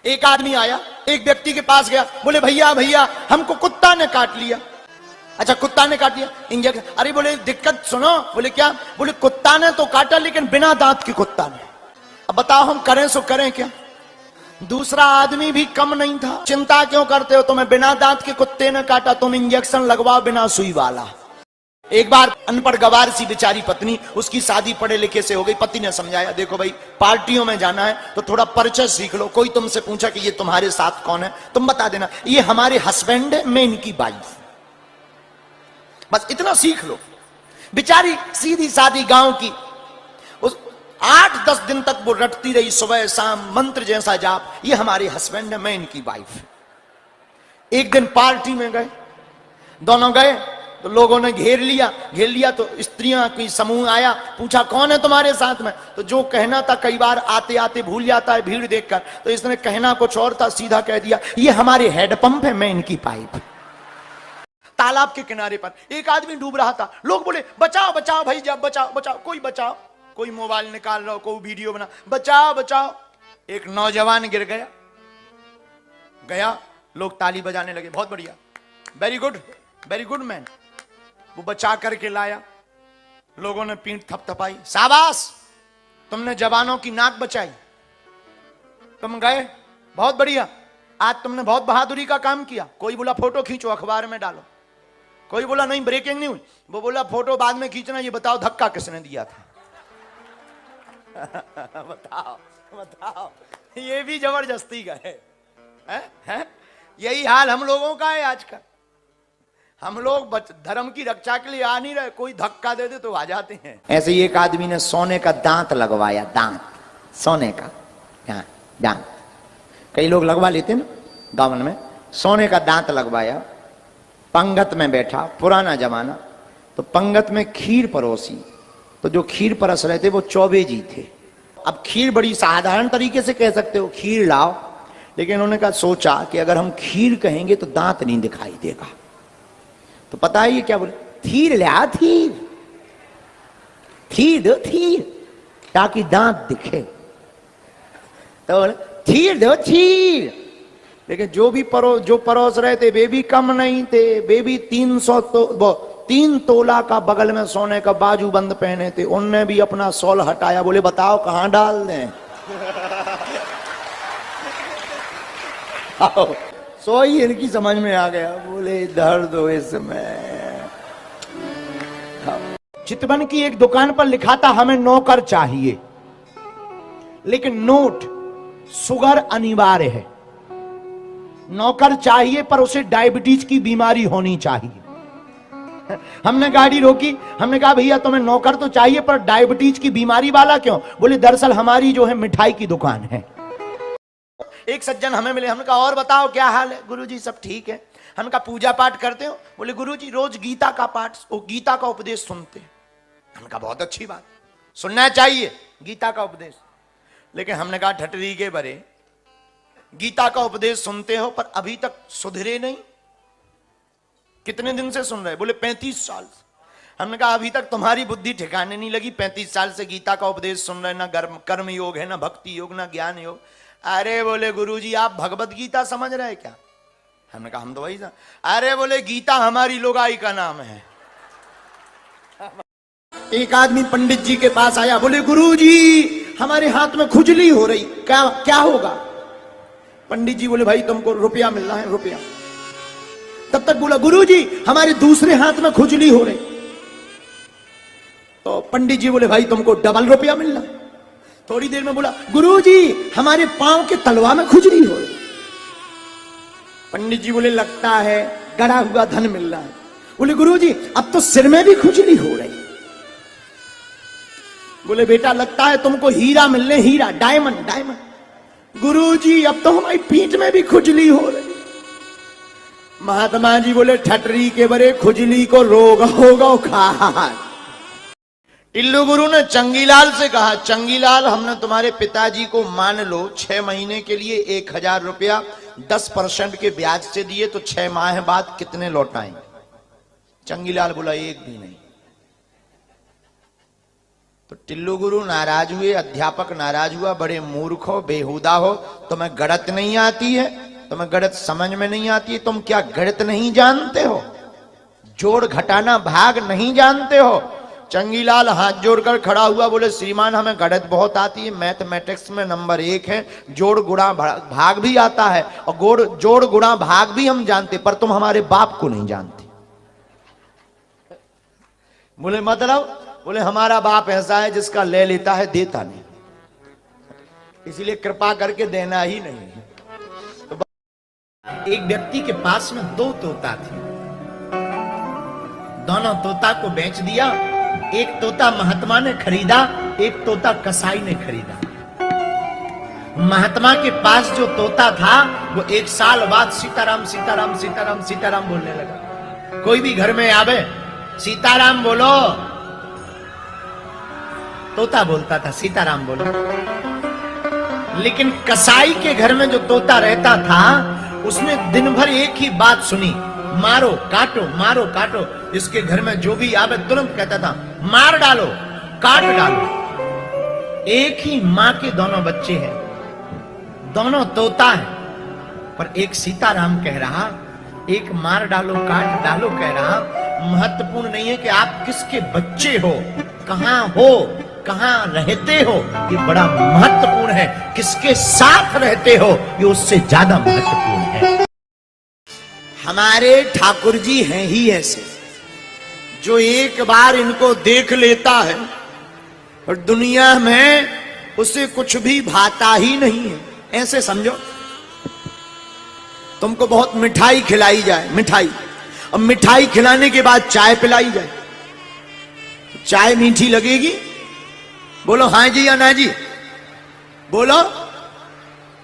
एक आदमी आया, एक व्यक्ति के पास गया, बोले भैया भैया हमको कुत्ता ने काट लिया। अच्छा कुत्ता ने काट लिया, इंजेक्शन। अरे बोले दिक्कत सुनो। बोले क्या? बोले कुत्ता ने तो काटा लेकिन बिना दांत के कुत्ता ने। अब बताओ हम करें सो करें क्या? दूसरा आदमी भी कम नहीं था। चिंता क्यों करते हो? तुम्हें बिना दांत के कुत्ते ने काटा, तुम इंजेक्शन लगवाओ बिना सुई वाला। एक बार अनपढ़ गवार सी बेचारी पत्नी, उसकी शादी पढ़े लिखे से हो गई। पति ने समझाया देखो भाई पार्टियों में जाना है तो थोड़ा परिचय सीख लो। कोई तुमसे पूछा कि ये तुम्हारे साथ कौन है, तुम बता देना ये हमारे हस्बैंड है, मैं इनकी वाइफ। बस इतना सीख लो। बेचारी सीधी सादी गांव की, उस 8-10 दिन तक वो रटती रही, सुबह शाम मंत्र जैसा जाप, ये हमारे हस्बैंड है, मैं इनकी वाइफ। एक दिन पार्टी में गए, दोनों गए तो लोगों ने घेर लिया तो स्त्रियां कोई समूह आया, पूछा कौन है तुम्हारे साथ में? तो जो कहना था कई बार आते आते भूल जाता है भीड़ देखकर, तो इसने कहना कुछ और था, सीधा कह दिया ये हमारे हेडपंप है, मैं इनकी पाइप। तालाब के किनारे पर एक आदमी डूब रहा था। लोग बोले बचाओ बचाओ भाई, जब बचाओ बचाओ, कोई बचाओ, कोई मोबाइल निकाल रहा हो, कोई वीडियो बना, बचाओ बचाओ। एक नौजवान गिर गया, लोग ताली बजाने लगे, बहुत बढ़िया, वेरी गुड मैन। वो बचा करके लाया, लोगों ने पीठ थपथपाई, शाबाश तुमने जवानों की नाक बचाई, तुम गए, बहुत बढ़िया, आज तुमने बहुत बहादुरी का काम किया। कोई बोला फोटो खींचो अखबार में डालो, कोई बोला नहीं ब्रेकिंग न्यूज, वो बोला फोटो बाद में खींचना, ये बताओ धक्का किसने दिया था? बताओ ये भी जबरदस्ती का है? यही हाल हम लोगों का है आज का। हम लोग धर्म की रक्षा के लिए आ नहीं रहे, कोई धक्का दे दे तो आ जाते हैं। ऐसे ही एक आदमी ने सोने का दांत लगवाया, दांत सोने का दांत, कई लोग लगवा लेते ना गावन में, सोने का दांत लगवाया, पंगत में बैठा, पुराना जमाना, तो पंगत में खीर परोसी, तो जो खीर परस रहे थे वो चौबे जी थे। अब खीर बड़ी साधारण तरीके से कह सकते हो खीर लाओ, लेकिन उन्होंने कहा सोचा कि अगर हम खीर कहेंगे तो दांत नहीं दिखाई देगा, तो पता है ये क्या बोले? थीर ला, थीर दो, थीर, ताकि दांत दिखे। तो बोले थीर दो, थीर। लेकिन जो परोस रहे थे वे भी कम नहीं थे, वे भी 3 तोला का बगल में सोने का बाजू बंद पहने थे, उनने भी अपना सॉल हटाया, बोले बताओ कहां डाल दें? सोई इनकी समझ में आ गया, बोले धर दो इसमें। चितवन की एक दुकान पर लिखा था हमें नौकर चाहिए, लेकिन नोट शुगर अनिवार्य है। नौकर चाहिए पर उसे डायबिटीज की बीमारी होनी चाहिए। हमने गाड़ी रोकी, हमने कहा भैया तुम्हें नौकर तो चाहिए पर डायबिटीज की बीमारी वाला क्यों? बोले दरअसल हमारी जो है मिठाई की दुकान है। एक सज्जन हमें मिले, हमने कहा और बताओ क्या हाल है? गुरुजी सब ठीक है। हमने कहा पूजा पाठ करते हो? बोले गुरुजी रोज गीता का पाठ, गीता का उपदेश सुनते हैं। हमने कहा बहुत अच्छी बात, सुनना चाहिए गीता का उपदेश। लेकिन हमने कहा ठटरी के बरे, गीता का उपदेश सुनते हो पर अभी तक सुधरे नहीं, कितने दिन से सुन रहे? बोले 35 साल। हमने कहा अभी तक तुम्हारी बुद्धि ठिकाने नहीं लगी, 35 साल से गीता का उपदेश सुन रहे, ना कर्म योग है, ना भक्ति योग, ना ज्ञान योग। अरे बोले गुरुजी आप भगवत गीता समझ रहे हैं क्या? हमने कहा हम तो वही। अरे बोले गीता हमारी लोगाई का नाम है। एक आदमी पंडित जी के पास आया, बोले गुरुजी हमारे हाथ में खुजली हो रही, क्या होगा? पंडित जी बोले भाई तुमको रुपया मिलना है, रुपया। तब तक बोला गुरुजी हमारे दूसरे हाथ में खुजली हो रही, तो पंडित जी बोले भाई तुमको डबल रुपया मिलना। थोड़ी देर में बोला गुरुजी हमारे पांव के तलवा में खुजली हो रही। पंडित जी बोले लगता है गड़ा हुआ धन मिल रहा है। बोले गुरुजी अब तो सिर में भी खुजली हो रही। बोले बेटा लगता है तुमको हीरा मिलने, हीरा, डायमंड। गुरुजी अब तो हमारी पीठ में भी खुजली हो रही। महात्मा जी बोले ठटरी के बरे खुजली को रोग होगा खा। टिल्लू गुरु ने चंगीलाल से कहा चंगीलाल हमने तुम्हारे पिताजी को मान लो 6 महीने के लिए 1000 रुपया 10% के ब्याज से दिए, तो 6 माह बाद कितने लौटाएंगे? चंगीलाल बोला एक भी नहीं। तो तो टिल्लू गुरु नाराज हुए, अध्यापक नाराज हुआ, बड़े मूर्ख हो, बेहुदा हो, तुम्हें गणित नहीं आती है, तुम्हें गणित समझ में नहीं आती है, तुम क्या गणित नहीं जानते हो, जोड़ घटाना भाग नहीं जानते हो। चंगीलाल हाथ जोड़कर खड़ा हुआ, बोले श्रीमान हमें गणित बहुत आती है, मैथमेटिक्स में नंबर 1 है, जोड़ गुणा भाग भी आता है और जोड़ गुणा भाग भी हम जानते, पर तुम हमारे बाप को नहीं जानते। बोले मतलब? बोले हमारा बाप ऐसा है जिसका ले लेता है देता नहीं, इसीलिए कृपा करके देना ही नहीं। तो एक व्यक्ति के पास में 2 तोता थे, दोनों तोता को बेच दिया। एक तोता महात्मा ने खरीदा, एक तोता कसाई ने खरीदा। महात्मा के पास जो तोता था वो 1 साल बाद सीताराम सीताराम सीताराम सीताराम बोलने लगा। कोई भी घर में आवे सीताराम बोलो, तोता बोलता था सीताराम बोलो। लेकिन कसाई के घर में जो तोता रहता था उसने दिन भर एक ही बात सुनी, मारो काटो मारो काटो। इसके घर में जो भी आवे तुरंत कहता था मार डालो काट डालो। एक ही मां के दोनों बच्चे हैं, दोनों तोता है, पर एक सीताराम कह रहा, एक मार डालो काट डालो कह रहा। महत्वपूर्ण नहीं है कि आप किसके बच्चे हो, कहां हो, कहां रहते हो, ये बड़ा महत्वपूर्ण है। किसके साथ रहते हो ये उससे ज्यादा महत्वपूर्ण है। हमारे ठाकुर जी हैं ही ऐसे, जो एक बार इनको देख लेता है और दुनिया में उसे कुछ भी भाता ही नहीं है। ऐसे समझो तुमको बहुत मिठाई खिलाई जाए, मिठाई, अब मिठाई खिलाने के बाद चाय पिलाई जाए, चाय मीठी लगेगी? बोलो हाँ जी या ना जी, बोलो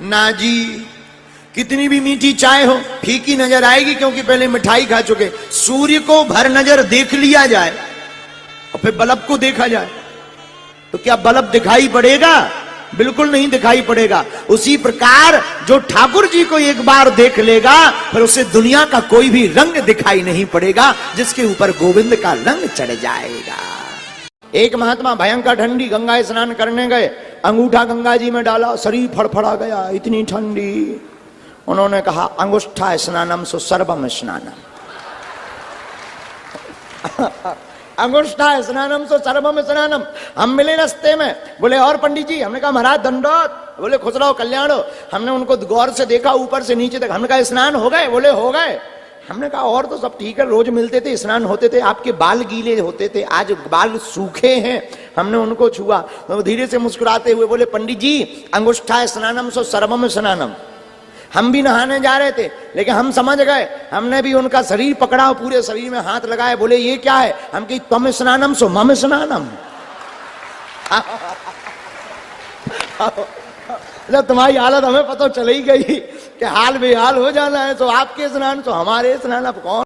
ना जी। कितनी भी मीठी चाय हो फीकी नजर आएगी, क्योंकि पहले मिठाई खा चुके। सूर्य को भर नजर देख लिया जाए और फिर बल्ब को देखा जाए तो क्या बल्ब दिखाई पड़ेगा? बिल्कुल नहीं दिखाई पड़ेगा। उसी प्रकार जो ठाकुर जी को एक बार देख लेगा फिर उसे दुनिया का कोई भी रंग दिखाई नहीं पड़ेगा, जिसके ऊपर गोविंद का रंग चढ़ जाएगा। एक महात्मा भयंकर ठंडी गंगा स्नान करने गए, अंगूठा गंगा जी में डाला, शरीर फड़फड़ा गया, इतनी ठंडी। उन्होंने कहा अंगुष्ठा स्नानम सो सर्वम स्नानम, अंगुष्ठा स्नानम सो सर्वम स्नानम। हम मिले रास्ते में, बोले और पंडित जी? हमने कहा महाराज दंडोत। बोले खुश रहो कल्याण हो। हमने उनको गौर से देखा ऊपर से नीचे तक। हमने कहा स्नान हो गए? बोले हो गए। हमने कहा और तो सब ठीक है, रोज मिलते थे, स्नान होते थे, आपके बाल गीले होते थे, आज बाल सूखे हैं। हमने उनको छुआ तो धीरे से मुस्कुराते हुए बोले पंडित जी अंगुष्ठा स्नानम सो सर्वम स्नानम। हम भी नहाने जा रहे थे लेकिन हम समझ गए, हमने भी उनका शरीर पकड़ा और पूरे शरीर में हाथ लगाए। बोले ये क्या है? हम कही त्वम स्नानम सो मम स्नानम। जब तुम्हारी हालत हमें पता चल ही गई कि हाल बेहाल हो जाना है, तो आपके स्नान तो हमारे स्नान, अब कौन